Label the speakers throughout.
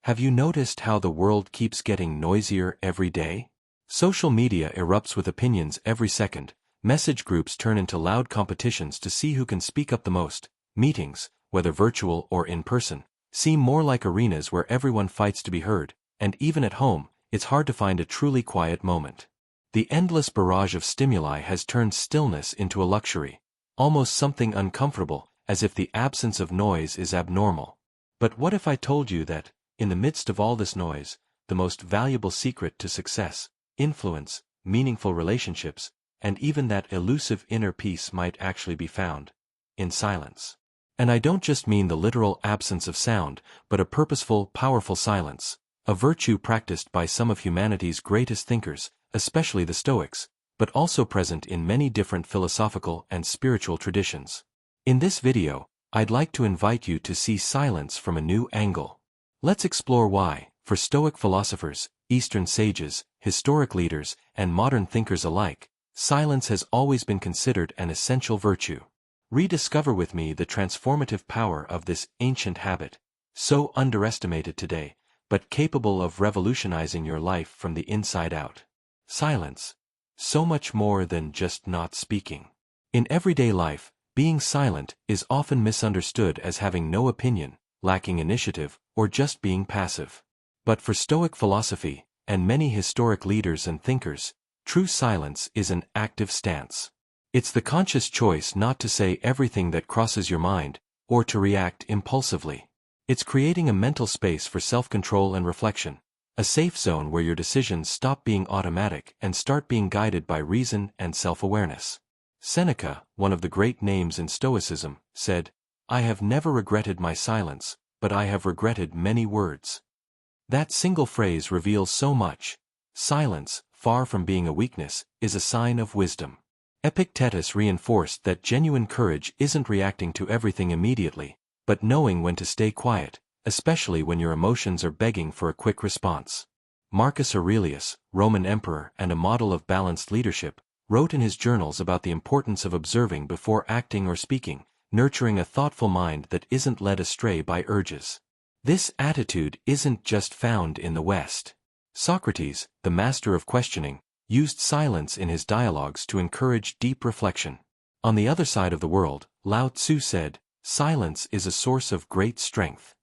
Speaker 1: Have you noticed how the world keeps getting noisier every day? Social media erupts with opinions every second, message groups turn into loud competitions to see who can speak up the most, meetings, whether virtual or in person, seem more like arenas where everyone fights to be heard, and even at home, it's hard to find a truly quiet moment. The endless barrage of stimuli has turned stillness into a luxury, almost something uncomfortable, as if the absence of noise is abnormal. But what if I told you that, in the midst of all this noise, the most valuable secret to success, influence, meaningful relationships, and even that elusive inner peace might actually be found in silence? And I don't just mean the literal absence of sound, but a purposeful, powerful silence, a virtue practiced by some of humanity's greatest thinkers, especially the Stoics, but also present in many different philosophical and spiritual traditions. In this video, I'd like to invite you to see silence from a new angle. Let's explore why, for Stoic philosophers, Eastern sages, historic leaders, and modern thinkers alike, silence has always been considered an essential virtue. Rediscover with me the transformative power of this ancient habit, so underestimated today, but capable of revolutionizing your life from the inside out. Silence. So much more than just not speaking. In everyday life, being silent is often misunderstood as having no opinion, lacking initiative, or just being passive. But for Stoic philosophy, and many historic leaders and thinkers, true silence is an active stance. It's the conscious choice not to say everything that crosses your mind, or to react impulsively. It's creating a mental space for self-control and reflection, a safe zone where your decisions stop being automatic and start being guided by reason and self-awareness. Seneca, one of the great names in Stoicism, said, "I have never regretted my silence, but I have regretted many words." That single phrase reveals so much. Silence, far from being a weakness, is a sign of wisdom. Epictetus reinforced that genuine courage isn't reacting to everything immediately, but knowing when to stay quiet, especially when your emotions are begging for a quick response. Marcus Aurelius, Roman emperor and a model of balanced leadership, wrote in his journals about the importance of observing before acting or speaking, nurturing a thoughtful mind that isn't led astray by urges. This attitude isn't just found in the West. Socrates, the master of questioning, used silence in his dialogues to encourage deep reflection. On the other side of the world, Lao Tzu said, "Silence is a source of great strength."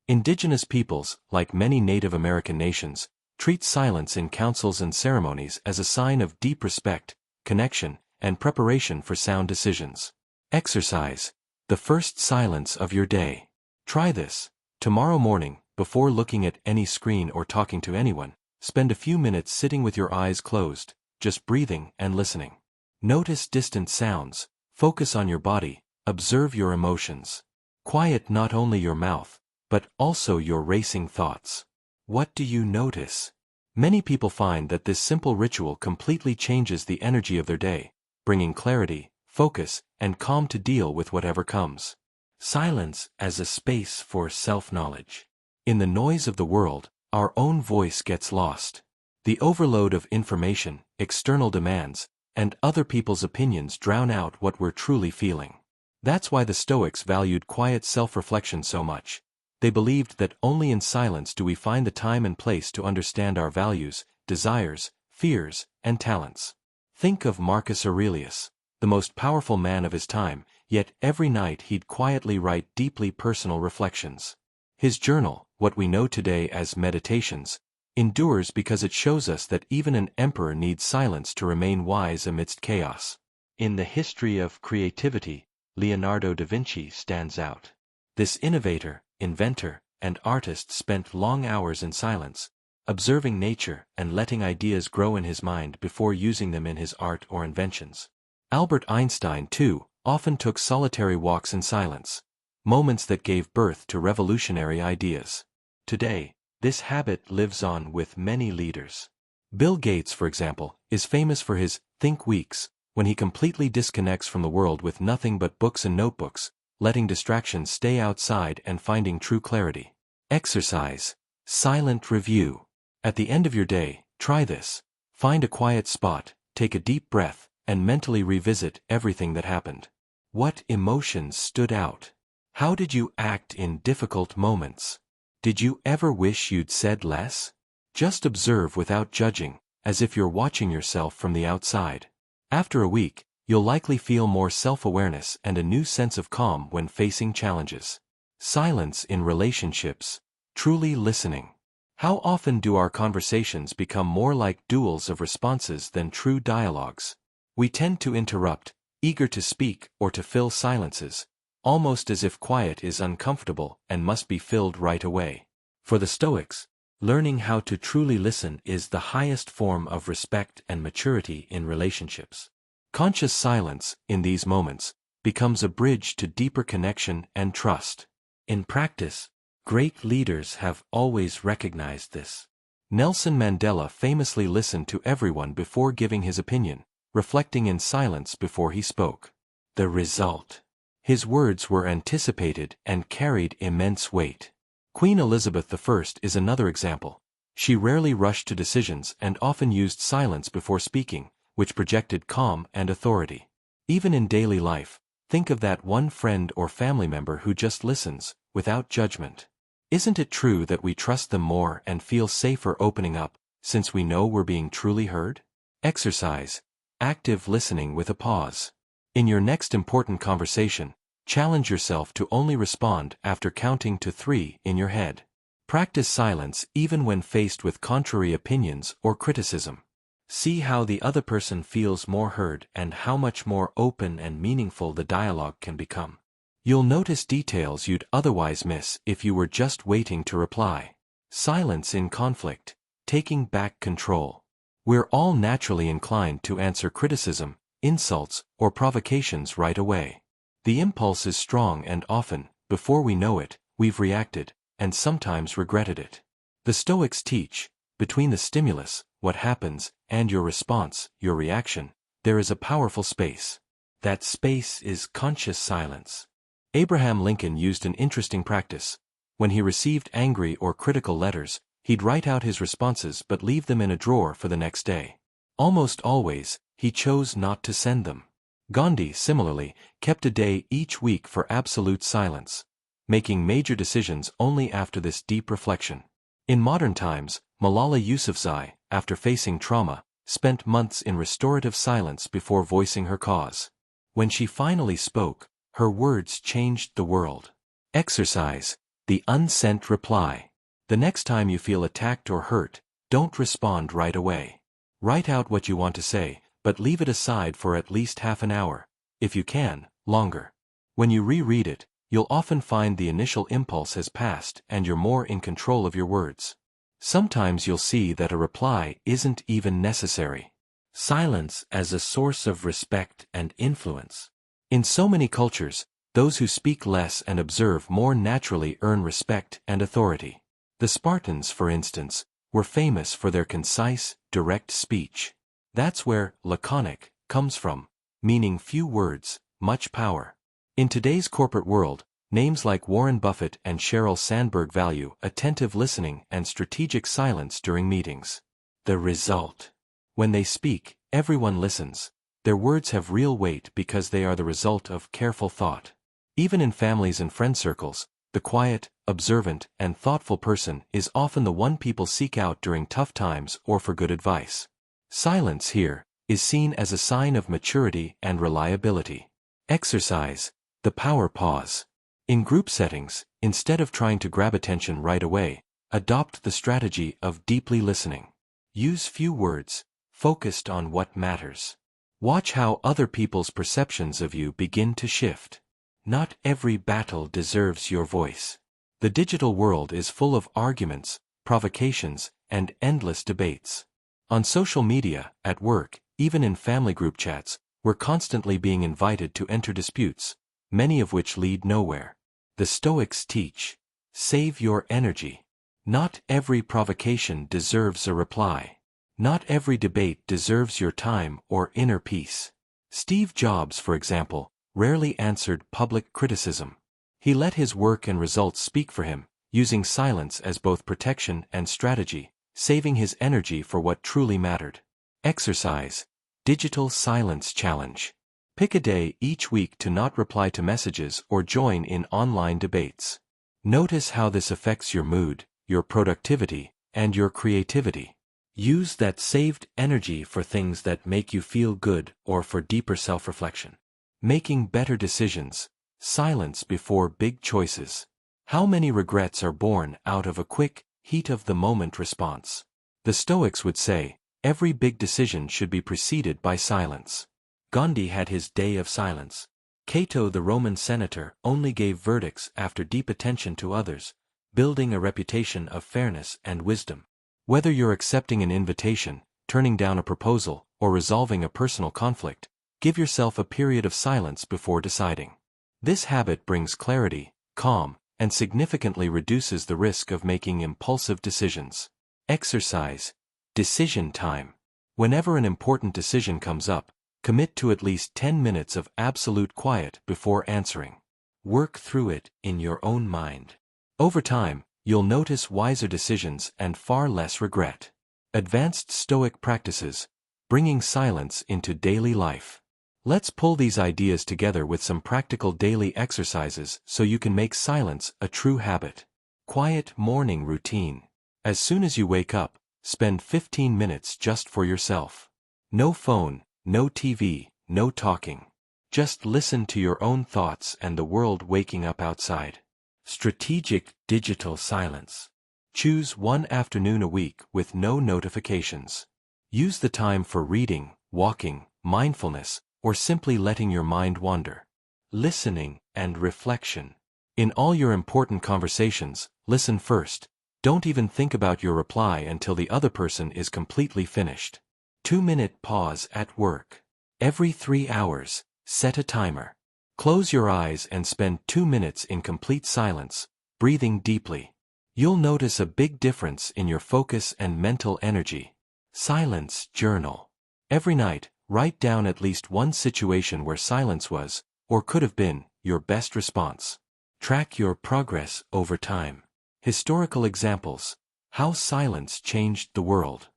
Speaker 1: Indigenous peoples, like many Native American nations, treat silence in councils and ceremonies as a sign of deep respect, connection, and preparation for sound decisions. Exercise. The first silence of your day. Try this. Tomorrow morning, before looking at any screen or talking to anyone, spend a few minutes sitting with your eyes closed, just breathing and listening. Notice distant sounds, focus on your body, observe your emotions. Quiet not only your mouth, but also your racing thoughts. What do you notice? Many people find that this simple ritual completely changes the energy of their day, bringing clarity, focus, and calm to deal with whatever comes. Silence as a space for self-knowledge. In the noise of the world, our own voice gets lost. The overload of information, external demands, and other people's opinions drown out what we're truly feeling. That's why the Stoics valued quiet self-reflection so much. They believed that only in silence do we find the time and place to understand our values, desires, fears, and talents. Think of Marcus Aurelius, the most powerful man of his time, yet every night he'd quietly write deeply personal reflections. His journal, what we know today as Meditations, endures because it shows us that even an emperor needs silence to remain wise amidst chaos. In the history of creativity, Leonardo da Vinci stands out. This innovator, inventor, and artist spent long hours in silence, observing nature and letting ideas grow in his mind before using them in his art or inventions. Albert Einstein, too, often took solitary walks in silence, moments that gave birth to revolutionary ideas. Today, this habit lives on with many leaders. Bill Gates, for example, is famous for his think weeks, when he completely disconnects from the world with nothing but books and notebooks, letting distractions stay outside and finding true clarity. Exercise. Silent review. At the end of your day, try this. Find a quiet spot, take a deep breath, and mentally revisit everything that happened. What emotions stood out? How did you act in difficult moments? Did you ever wish you'd said less? Just observe without judging, as if you're watching yourself from the outside. After a week, you'll likely feel more self-awareness and a new sense of calm when facing challenges. Silence in relationships. Truly listening. How often do our conversations become more like duels of responses than true dialogues? We tend to interrupt, eager to speak or to fill silences, almost as if quiet is uncomfortable and must be filled right away. For the Stoics, learning how to truly listen is the highest form of respect and maturity in relationships. Conscious silence, in these moments, becomes a bridge to deeper connection and trust. In practice, great leaders have always recognized this. Nelson Mandela famously listened to everyone before giving his opinion, reflecting in silence before he spoke. The result? His words were anticipated and carried immense weight. Queen Elizabeth I is another example. She rarely rushed to decisions and often used silence before speaking, which projected calm and authority. Even in daily life, think of that one friend or family member who just listens, without judgment. Isn't it true that we trust them more and feel safer opening up, since we know we're being truly heard? Exercise. Active listening with a pause. In your next important conversation, challenge yourself to only respond after counting to 3 in your head. Practice silence even when faced with contrary opinions or criticism. See how the other person feels more heard and how much more open and meaningful the dialogue can become. You'll notice details you'd otherwise miss if you were just waiting to reply. Silence in conflict. Taking back control. We're all naturally inclined to answer criticism, insults, or provocations right away. The impulse is strong and often, before we know it, we've reacted, and sometimes regretted it. The Stoics teach, between the stimulus, what happens, and your response, your reaction, there is a powerful space. That space is conscious silence. Abraham Lincoln used an interesting practice. When he received angry or critical letters, he'd write out his responses but leave them in a drawer for the next day. Almost always, he chose not to send them. Gandhi, similarly, kept a day each week for absolute silence, making major decisions only after this deep reflection. In modern times, Malala Yousafzai, after facing trauma, spent months in restorative silence before voicing her cause. When she finally spoke, her words changed the world. Exercise. The unsent reply. The next time you feel attacked or hurt, don't respond right away. Write out what you want to say, but leave it aside for at least half an hour, if you can, longer. When you reread it, you'll often find the initial impulse has passed and you're more in control of your words. Sometimes you'll see that a reply isn't even necessary. Silence as a source of respect and influence. In so many cultures, those who speak less and observe more naturally earn respect and authority. The Spartans, for instance, were famous for their concise, direct speech. That's where laconic comes from, meaning few words, much power. In today's corporate world, names like Warren Buffett and Sheryl Sandberg value attentive listening and strategic silence during meetings. The result? When they speak, everyone listens. Their words have real weight because they are the result of careful thought. Even in families and friend circles, the quiet, observant, and thoughtful person is often the one people seek out during tough times or for good advice. Silence here is seen as a sign of maturity and reliability. Exercise. The power pause. In group settings, instead of trying to grab attention right away, adopt the strategy of deeply listening. Use few words, focused on what matters. Watch how other people's perceptions of you begin to shift. Not every battle deserves your voice. The digital world is full of arguments, provocations, and endless debates. On social media, at work, even in family group chats, we're constantly being invited to enter disputes, many of which lead nowhere. The Stoics teach, save your energy. Not every provocation deserves a reply. Not every debate deserves your time or inner peace. Steve Jobs, for example, rarely answered public criticism. He let his work and results speak for him, using silence as both protection and strategy, saving his energy for what truly mattered. Exercise. Digital Silence Challenge. Pick a day each week to not reply to messages or join in online debates. Notice how this affects your mood, your productivity, and your creativity. Use that saved energy for things that make you feel good or for deeper self-reflection. Making better decisions. Silence before big choices. How many regrets are born out of a quick, heat-of-the-moment response? The Stoics would say, every big decision should be preceded by silence. Gandhi had his day of silence. Cato, the Roman senator, only gave verdicts after deep attention to others, building a reputation of fairness and wisdom. Whether you're accepting an invitation, turning down a proposal, or resolving a personal conflict, give yourself a period of silence before deciding. This habit brings clarity, calm, and significantly reduces the risk of making impulsive decisions. Exercise. Decision time. Whenever an important decision comes up, commit to at least 10 minutes of absolute quiet before answering. Work through it in your own mind. Over time, you'll notice wiser decisions and far less regret. Advanced Stoic practices. Bringing silence into daily life. Let's pull these ideas together with some practical daily exercises so you can make silence a true habit. Quiet morning routine. As soon as you wake up, spend 15 minutes just for yourself. No phone, no TV, no talking. Just listen to your own thoughts and the world waking up outside. Strategic digital silence. Choose one afternoon a week with no notifications. Use the time for reading, walking, mindfulness, or simply letting your mind wander. Listening and reflection. In all your important conversations, listen first. Don't even think about your reply until the other person is completely finished. 2-minute pause at work. Every 3 hours, set a timer. Close your eyes and spend 2 minutes in complete silence, breathing deeply. You'll notice a big difference in your focus and mental energy. Silence journal. Every night, write down at least one situation where silence was, or could have been, your best response. Track your progress over time. Historical examples. How silence changed the world.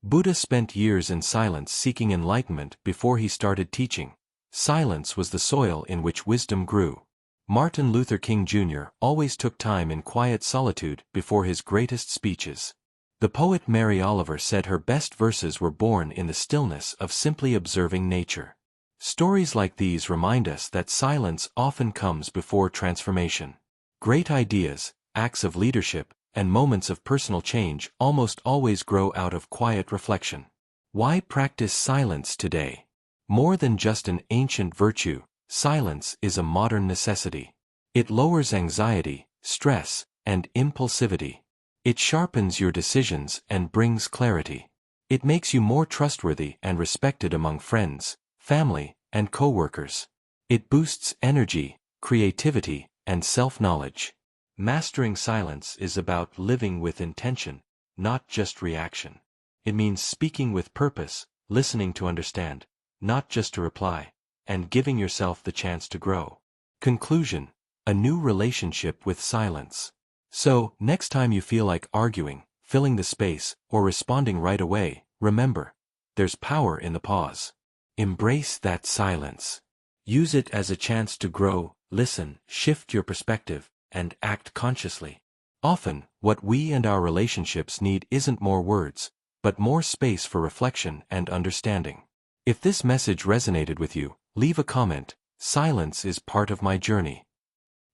Speaker 1: Buddha spent years in silence seeking enlightenment before he started teaching. Silence was the soil in which wisdom grew. Martin Luther King Jr. always took time in quiet solitude before his greatest speeches. The poet Mary Oliver said her best verses were born in the stillness of simply observing nature. Stories like these remind us that silence often comes before transformation. Great ideas, acts of leadership, and moments of personal change almost always grow out of quiet reflection. Why practice silence today? More than just an ancient virtue, silence is a modern necessity. It lowers anxiety, stress, and impulsivity. It sharpens your decisions and brings clarity. It makes you more trustworthy and respected among friends, family, and co-workers. It boosts energy, creativity, and self-knowledge. Mastering silence is about living with intention, not just reaction. It means speaking with purpose, listening to understand, not just to reply, and giving yourself the chance to grow. Conclusion: a new relationship with silence. So, next time you feel like arguing, filling the space, or responding right away, remember, there's power in the pause. Embrace that silence. Use it as a chance to grow, listen, shift your perspective, and act consciously. Often, what we and our relationships need isn't more words, but more space for reflection and understanding. If this message resonated with you, leave a comment. Silence is part of my journey.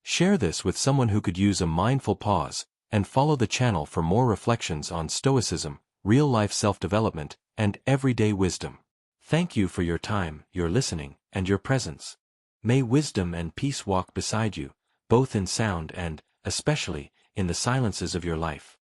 Speaker 1: Share this with someone who could use a mindful pause, and follow the channel for more reflections on Stoicism, real-life self-development, and everyday wisdom. Thank you for your time, your listening, and your presence. May wisdom and peace walk beside you, both in sound and, especially, in the silences of your life.